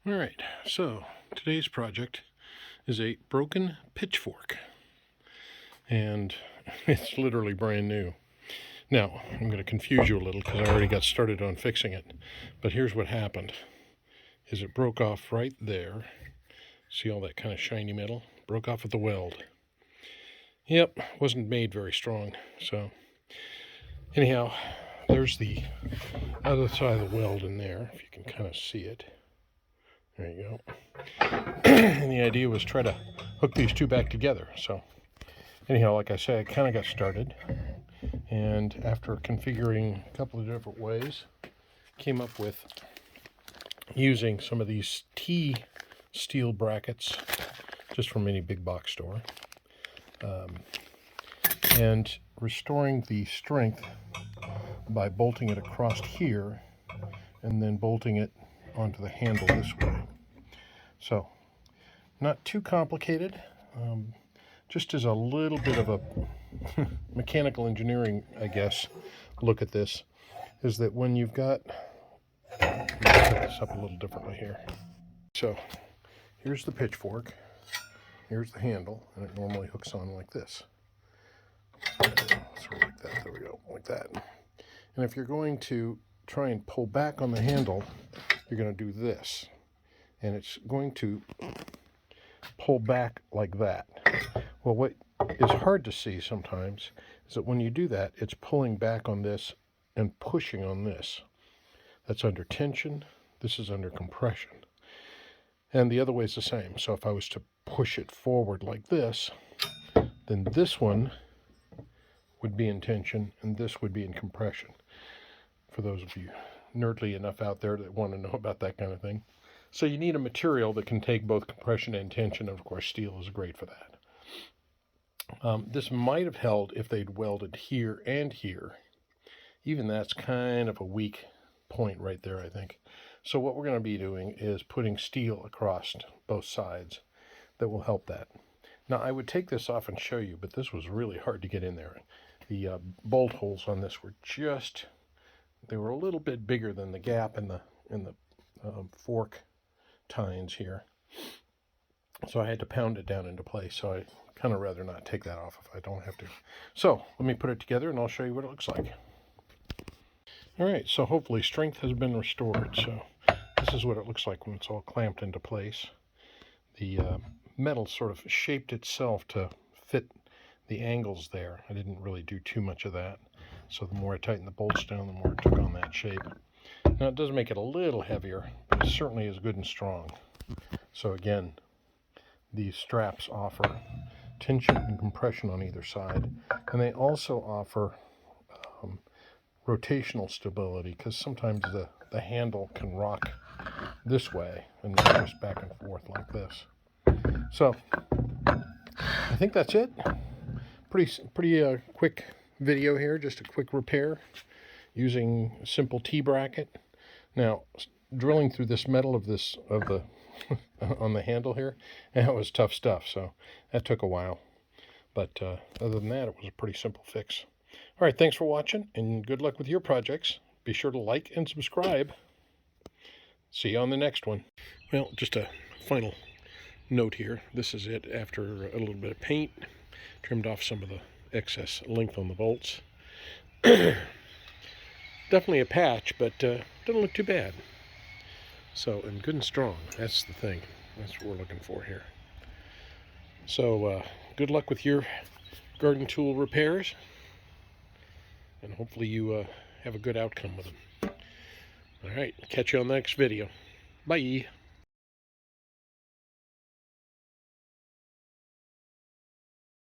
Alright, so today's project is a broken pitchfork, and it's literally brand new. Now, I'm going to confuse you a little because I already got started on fixing it, but here's what happened, is it broke off right there. See all that kind of shiny metal? Broke off at the weld. Yep, wasn't made very strong, so anyhow, there's the other side of the weld in there, if you can kind of see it. There you go. And the idea was try to hook these two back together. So anyhow, like I said, I kind of got started. And after configuring a couple of different ways, came up with using some of these T steel brackets, just from any big box store. And restoring the strength by bolting it across here and then bolting it onto the handle this way. So, not too complicated, just as a little bit of a mechanical engineering, I guess, look at this, is that when you've got, let me set this up a little differently here. So, here's the pitchfork, here's the handle, and it normally hooks on like this. Sort of like that, there we go, like that. And if you're going to try and pull back on the handle, you're going to do this, and it's going to pull back like that. Well, what is hard to see sometimes is that when you do that, it's pulling back on this and pushing on this. That's under tension, this is under compression. And the other way is the same. So if I was to push it forward like this, then this one would be in tension and this would be in compression. For those of you nerdly enough out there that want to know about that kind of thing. So you need a material that can take both compression and tension, and of course steel is great for that. This might have held if they'd welded here and here. Even that's kind of a weak point right there, I think. So what we're going to be doing is putting steel across both sides that will help that. Now I would take this off and show you, but this was really hard to get in there. The bolt holes on this were just, they were a little bit bigger than the gap in the fork tines here. So I had to pound it down into place. So I kind of rather not take that off if I don't have to. So let me put it together and I'll show you what it looks like. All right, so hopefully strength has been restored. So this is what it looks like when it's all clamped into place. The metal sort of shaped itself to fit the angles there. I didn't really do too much of that. So the more I tightened the bolts down, the more it took on that shape. Now it does make it a little heavier, but it certainly is good and strong. So again, these straps offer tension and compression on either side, and they also offer rotational stability, because sometimes the handle can rock this way and just back and forth like this. So I think that's it. Pretty quick video here, just a quick repair using a simple T-bracket. Now, drilling through this metal of the on the handle here, that was tough stuff, so that took a while. But other than that, it was a pretty simple fix. All right, thanks for watching, and good luck with your projects. Be sure to like and subscribe. See you on the next one. Well, just a final note here. This is it after a little bit of paint. Trimmed off some of the excess length on the bolts. Definitely a patch, but doesn't look too bad. So, and good and strong. That's the thing. That's what we're looking for here. So, good luck with your garden tool repairs. And hopefully you have a good outcome with them. All right, catch you on the next video. Bye.